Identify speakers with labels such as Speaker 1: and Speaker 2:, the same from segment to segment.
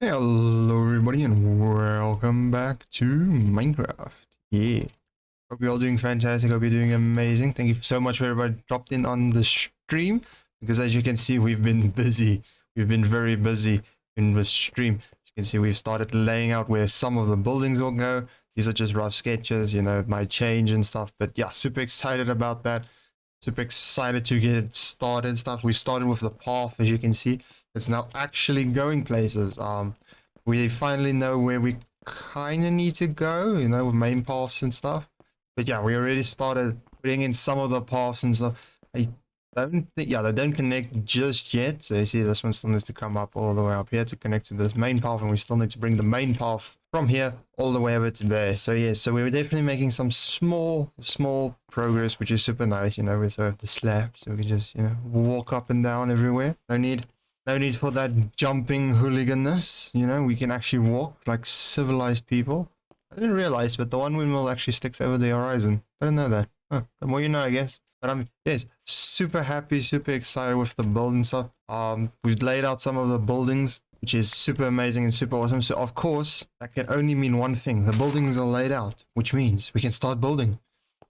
Speaker 1: Hello everybody and welcome back to Minecraft. Yeah. Hope you're all doing fantastic, hope you're doing amazing. Thank you so much for everybody dropped in on the stream, because as you can see we've been busy. We've been very busy in the stream. As you can see we've started laying out where some of the buildings will go. These are just rough sketches, you know, it might change and stuff, but yeah, super excited about that. Super excited to get started and stuff. We started with the path, as you can see. It's now actually going places. We finally know where we kind of need to go, you know, with main paths and stuff. But yeah, we already started putting in some of the paths and stuff. I don't think, yeah, they don't connect just yet. So you see this one still needs to come up all the way up here to connect to this main path, and we still need to bring the main path from here all the way over to there. So yeah, so we're definitely making some small progress, which is super nice. You know, we sort of the slab, so we can just, you know, walk up and down everywhere. No need for that jumping hooligan-ness, you know, we can actually walk like civilized people. I didn't realize, but the one windmill actually sticks over the horizon. I didn't know that. Huh, the more you know, I guess. But I'm, yes, super happy, super excited with the build and stuff. We've laid out some of the buildings, which is super amazing and super awesome. So of course, that can only mean one thing. The buildings are laid out, which means we can start building.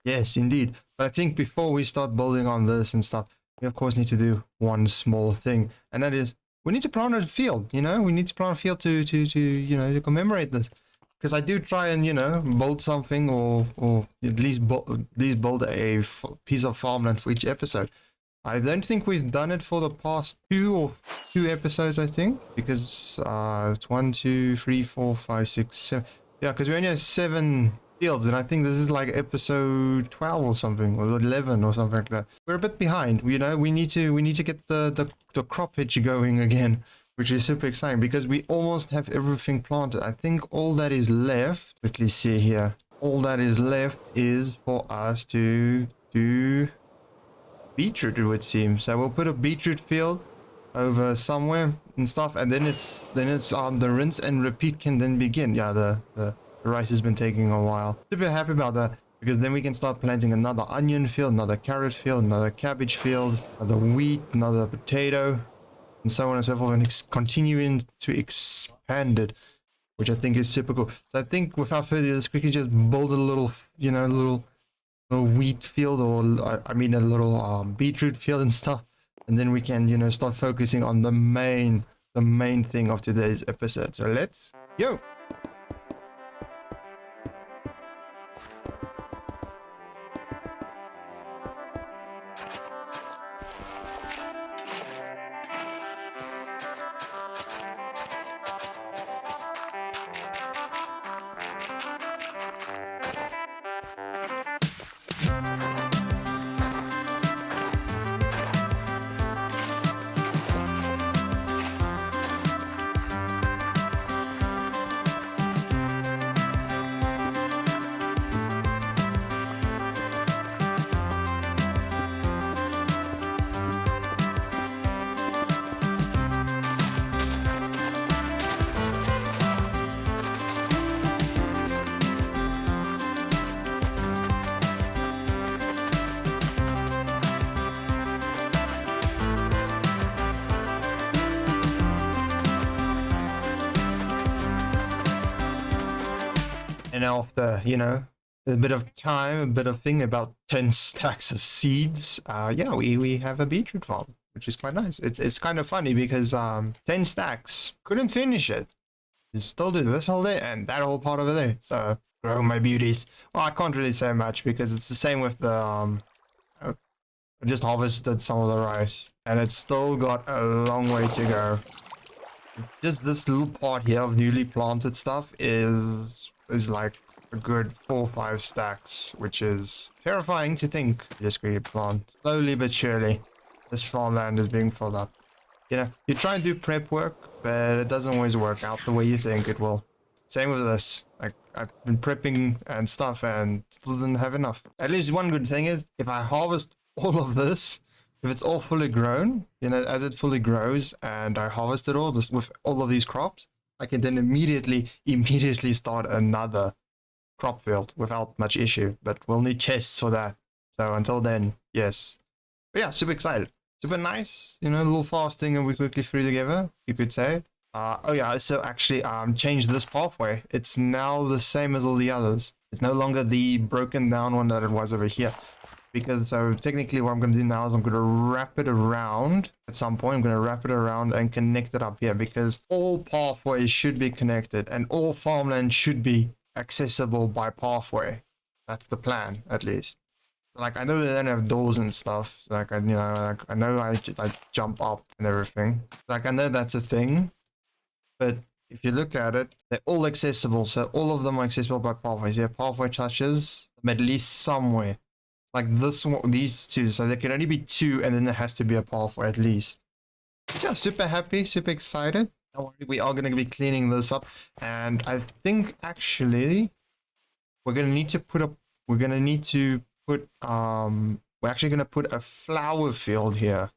Speaker 1: Yes, indeed. But I think before we start building on this and stuff, we of course need to do one small thing, and that is we need to plant a field. You know, we need to plant a field to you know, to commemorate this. Because I do try and, you know, build something, or at least build a piece of farmland for each episode. I don't think we've done it for the past two episodes, I think, because it's 1, 2, 3, 4, 5, 6, 7. Yeah, because we only have 7 fields, and I think this is like episode 12 or something, or 11 or something like that. We're a bit behind, you know. We need to get the crop hitch going again, which is super exciting because we almost have everything planted. I think all that is left, quickly see here, all that is left is for us to do beetroot, it would seem. So we'll put a beetroot field over somewhere and stuff, and then it's the rinse and repeat can then begin. Yeah, the rice has been taking a while. Super happy about that, because then we can start planting another onion field, another carrot field, another cabbage field, another wheat, another potato, and so on and so forth, and continuing to expand it, which I think is super cool. So I think without further ado, let's quickly just build a little, you know, little wheat field, or I mean a little beetroot field and stuff, and then we can, you know, start focusing on the main thing of today's episode. So let's go. And after, you know, a bit of time, a bit of thing, about 10 stacks of seeds, yeah, we have a beetroot farm, which is quite nice. It's kind of funny because 10 stacks, couldn't finish it. You still do this whole day and that whole part over there. So grow my beauties. Well, I can't really say much because it's the same with the I just harvested some of the rice and it's still got a long way to go. Just this little part here of newly planted stuff is like a good 4 or 5 stacks, which is terrifying to think. Just going to plant slowly but surely. This farmland is being filled up. You know, you try and do prep work, but it doesn't always work out the way you think it will. Same with this. Like, I've been prepping and stuff and still didn't have enough. At least one good thing is, if I harvest all of this, if it's all fully grown, you know, as it fully grows, and I harvest it all this with all of these crops, I can then immediately start another crop field without much issue. But we'll need chests for that. So until then, yes. But yeah, super excited. Super nice, you know, a little fasting and we quickly threw together, you could say. Oh yeah, so actually changed this pathway. It's now the same as all the others. It's no longer the broken down one that it was over here. Because so technically what I'm going to do now is I'm going to wrap it around at some point. I'm going to wrap it around and connect it up here because all pathways should be connected and all farmland should be accessible by pathway. That's the plan, at least. Like, I know they don't have doors and stuff. Like, I know I jump up and everything. Like, I know that's a thing. But if you look at it, they're all accessible. So all of them are accessible by pathways. Yeah, pathway touches them at least somewhere. Like this one, these two. So there can only be two, and then there has to be a pathway at least. Yeah, super happy, super excited. Don't worry, we are going to be cleaning this up. And I think actually we're going to need to put we're actually going to put a flower field here.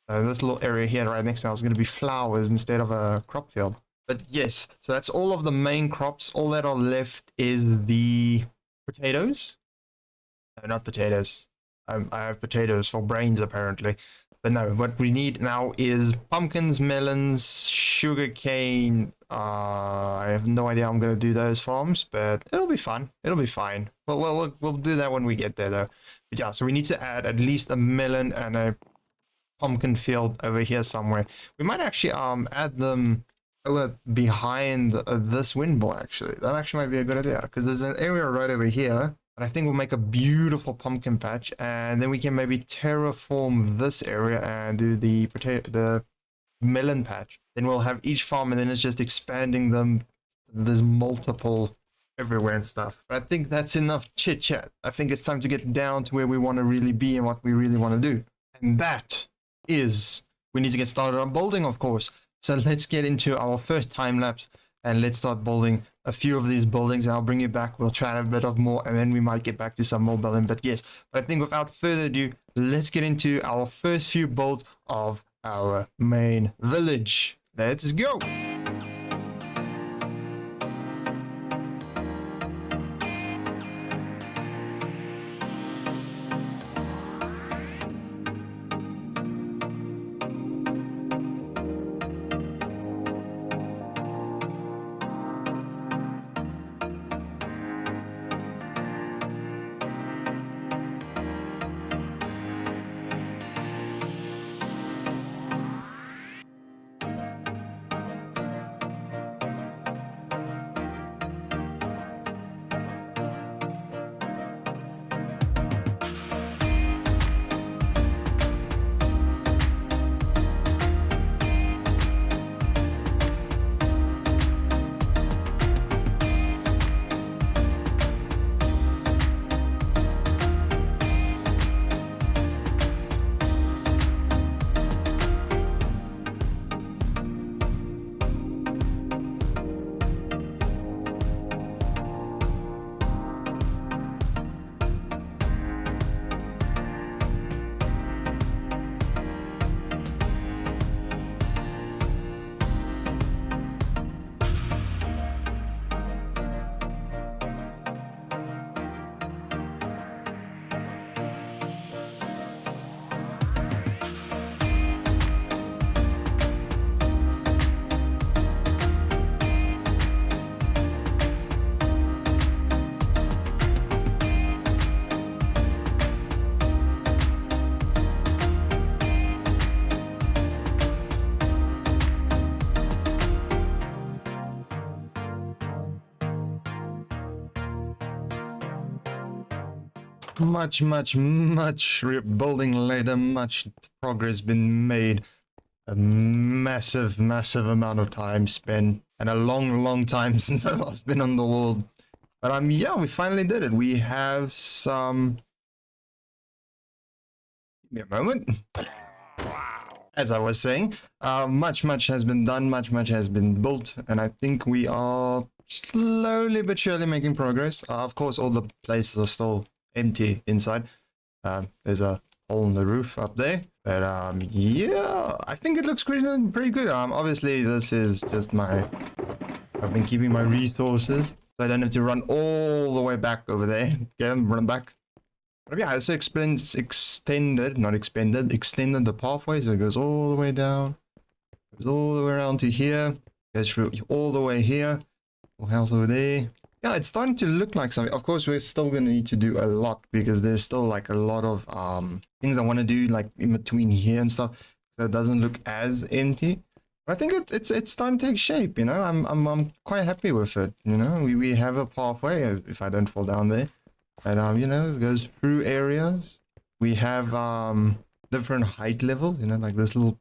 Speaker 1: This little area here right next to us is going to be flowers instead of a crop field. But yes, so that's all of the main crops. All that are left is the potatoes. No, not potatoes. I have potatoes for brains apparently. But no, what we need now is pumpkins, melons, sugarcane. I have no idea how I'm going to do those farms, but it'll be fun. It'll be fine. We'll do that when we get there though. But yeah, so we need to add at least a melon and a pumpkin field over here somewhere. We might actually add them over behind this windmill actually. That actually might be a good idea because there's an area right over here. And I think we'll make a beautiful pumpkin patch, and then we can maybe terraform this area and do the melon patch. Then we'll have each farm, and then it's just expanding them. There's multiple everywhere and stuff. But I think that's enough chit chat. I think it's time to get down to where we want to really be and what we really want to do. And that is, we need to get started on building, of course. So let's get into our first time lapse and let's start building a few of these buildings. And I'll bring you back. We'll try a bit of more and then we might get back to some more building. But yes, but I think without further ado, let's get into our first few builds of our main village. Let's go. Much rebuilding later, much progress been made, a massive amount of time spent, and a long time since I last been on the world. But yeah, we finally did it. We have some. Give me a moment. As I was saying, much has been done, much has been built, and I think we are slowly but surely making progress. Of course, all the places are still empty inside. There's a hole in the roof up there, but yeah, I think it looks pretty good. Obviously this is just I've been keeping my resources, so I don't have to run all the way back over there. Get them, run back. But yeah, it's extended the pathway, so it goes all the way down, goes all the way around to here. Goes through all the way here. Little house over there. Yeah, it's starting to look like something. Of course, we're still going to need to do a lot because there's still like a lot of things I want to do like in between here and stuff, so it doesn't look as empty. But I think it's starting to take shape. You know, I'm quite happy with it. You know, we have a pathway if I don't fall down there, and you know, it goes through areas. We have different height levels. You know, like this little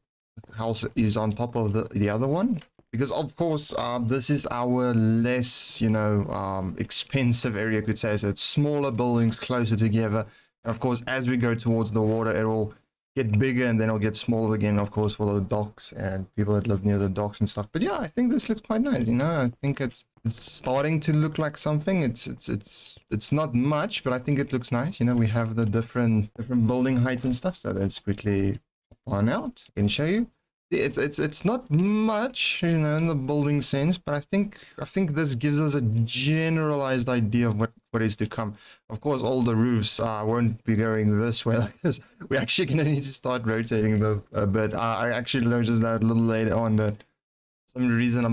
Speaker 1: house is on top of the other one because of course this is our less, you know, expensive area, you could say. So it's smaller buildings closer together, and of course as we go towards the water it'll get bigger and then it'll get smaller again, of course, for the docks and people that live near the docks and stuff. But yeah, I think this looks quite nice. You know, I think it's starting to look like something. It's not much, but I think it looks nice. You know, we have the different building heights and stuff. So let's quickly pop one out and show you. It's not much, you know, in the building sense, but I think this gives us a generalized idea of what is to come. Of course, all the roofs won't be going this way like this. We're actually gonna need to start rotating them a bit. I actually noticed that a little later on that for some reason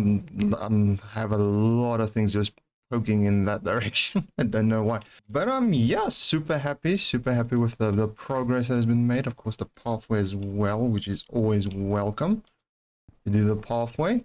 Speaker 1: I'm have a lot of things just poking in that direction. I don't know why. But yeah, super happy with the progress that has been made. Of course, the pathway as well, which is always welcome to do the pathway.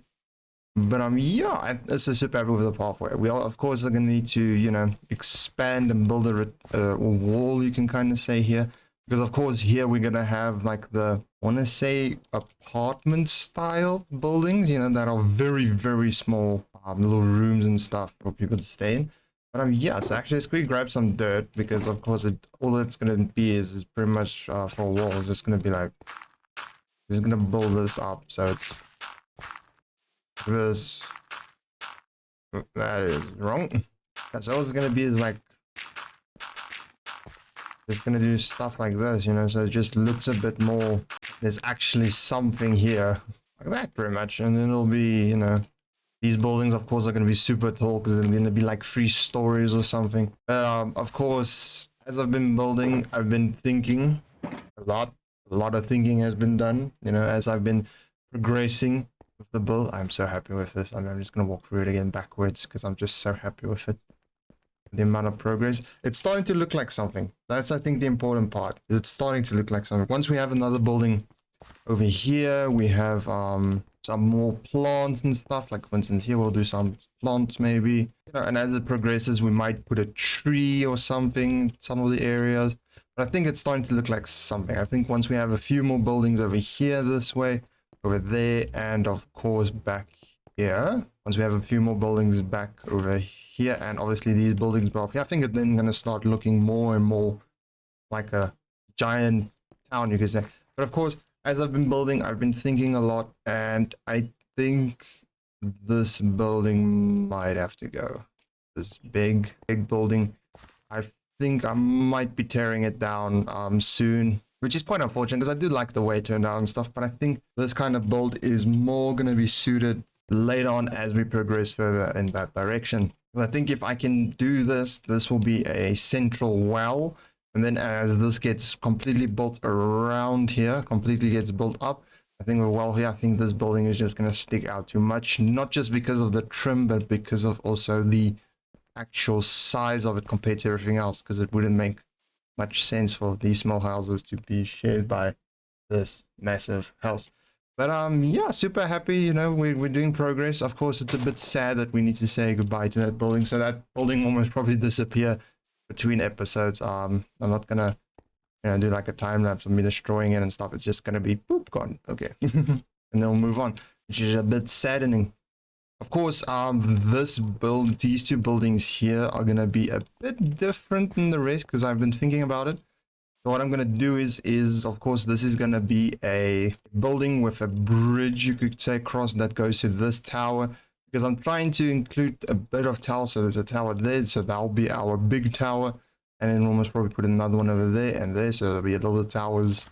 Speaker 1: But yeah, I'm so super happy with the pathway. We are, of course, are gonna need to, you know, expand and build a wall, you can kind of say here, because of course here we're gonna have like the, I want to say, apartment style buildings, you know, that are very small, little rooms and stuff for people to stay in. But yeah, so actually let's quickly grab some dirt because of course all it's gonna be is pretty much for a wall. It's just gonna be like, just gonna build this up so it's this. That is wrong. That's all it's gonna be, is like just gonna do stuff like this, you know, so it just looks a bit more, there's actually something here like that pretty much. And then it'll be, you know, these buildings of course are going to be super tall because they're going to be like 3 stories or something. Of course, as I've been building, I've been thinking a lot of thinking has been done, you know, as I've been progressing with the build. I'm so happy with this. I'm just going to walk through it again backwards because I'm just so happy with it. The amount of progress, it's starting to look like something. That's, I think, the important part. It's starting to look like something. Once we have another building over here, we have some more plants and stuff. Like for instance, here we'll do some plants maybe, you know, and as it progresses, we might put a tree or something in some of the areas. But I think it's starting to look like something. I think once we have a few more buildings over here this way, over there, and of course back here, once we have a few more buildings back over here, and obviously these buildings up here, I think it's then going to start looking more and more like a giant town, you could say. But of course, as I've been building, I've been thinking a lot, and I think this building might have to go. This big building, I think I might be tearing it down soon, which is quite unfortunate because I do like the way it turned out and stuff. But I think this kind of build is more going to be suited later on as we progress further in that direction. I think if I can do this, this will be a central well. And then as this gets completely built around here, completely gets built up, I think we're well here. I think this building is just going to stick out too much, not just because of the trim, but because of also the actual size of it compared to everything else, because it wouldn't make much sense for these small houses to be shared by this massive house. But yeah, super happy, you know, we're doing progress. Of course, it's a bit sad that we need to say goodbye to that building, so that building almost probably disappear between episodes. I'm not gonna, you know, do like a time lapse of me destroying it and stuff. It's just gonna be boop, gone. Okay. And then we'll move on, which is a bit saddening. Of course, these 2 buildings here are gonna be a bit different than the rest because I've been thinking about it. So what I'm going to do is, of course, this is going to be a building with a bridge, you could say, across that goes to this tower. Because I'm trying to include a bit of tower. So there's a tower there. So that'll be our big tower. And then we'll most probably put another one over there and there. So there'll be a little bit of towers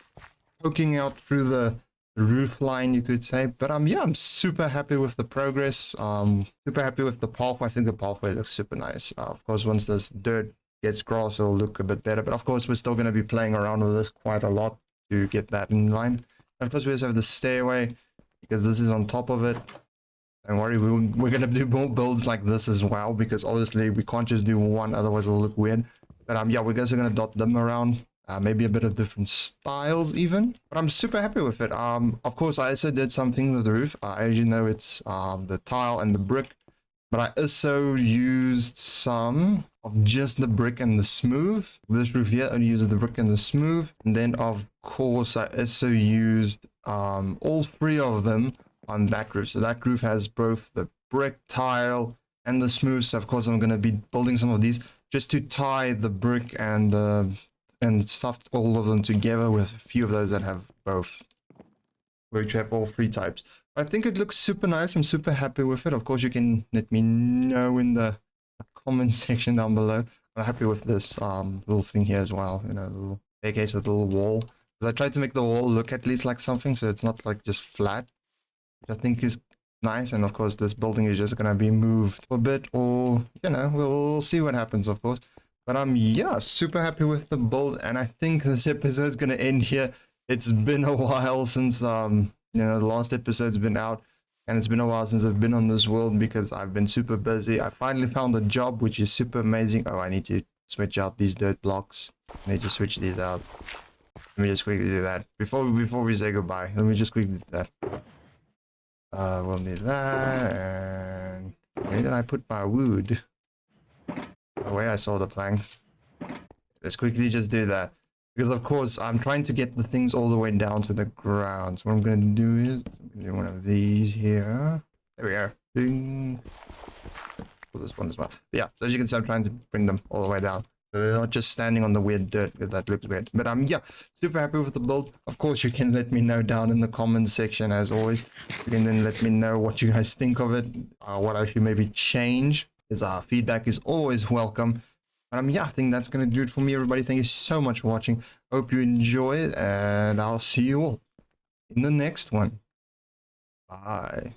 Speaker 1: poking out through the roof line, you could say. But yeah, I'm super happy with the progress. Super happy with the pathway. I think the pathway looks super nice. Of course, once this dirt gets grass, it'll look a bit better, but of course we're still going to be playing around with this quite a lot to get that in line. And of course we also have the stairway because this is on top of it. Don't worry, we're gonna do more builds like this as well, because obviously we can't just do one, otherwise it'll look weird. But yeah, we're also gonna dot them around. Maybe a bit of different styles even. But I'm super happy with it. Of course, I also did something with the roof. As you know, it's the tile and the brick. But I also used some of just the brick and the smooth. This roof here only uses the brick and the smooth. And then of course I also used all three of them on that roof. So that roof has both the brick, tile, and the smooth. So of course I'm going to be building some of these just to tie the brick and stuff all of them together with a few of those that have both, which have all three types. I think it looks super nice. I'm super happy with it. Of course, you can let me know in the comment section down below. I'm happy with this little thing here as well. You know, the little staircase with a little wall. Because I tried to make the wall look at least like something, so it's not like just flat, which I think is nice. And of course, this building is just gonna be moved a bit, or you know, we'll see what happens, of course. But I'm yeah, super happy with the build, and I think this episode is gonna end here. It's been a while since you know, the last episode's been out, and it's been a while since I've been on this world because I've been super busy. I finally found a job, which is super amazing. Oh, I need to switch out these dirt blocks. I need to switch these out. Let me just quickly do that before we say goodbye. Let me just quickly do that. We'll need that, and where did I put my wood? The way I saw the planks. Let's quickly just do that. Because of course I'm trying to get the things all the way down to the ground. So what I'm gonna do is do one of these here. There we go. Ding. Oh, this one as well. But yeah, so as you can see, I'm trying to bring them all the way down. So they're not just standing on the weird dirt, because that looks weird. But yeah, super happy with the build. Of course, you can let me know down in the comments section as always. You can then let me know what you guys think of it, what I should maybe change. Because feedback is always welcome. Yeah, I think that's going to do it for me, everybody. Thank you so much for watching. Hope you enjoy it, and I'll see you all in the next one. Bye.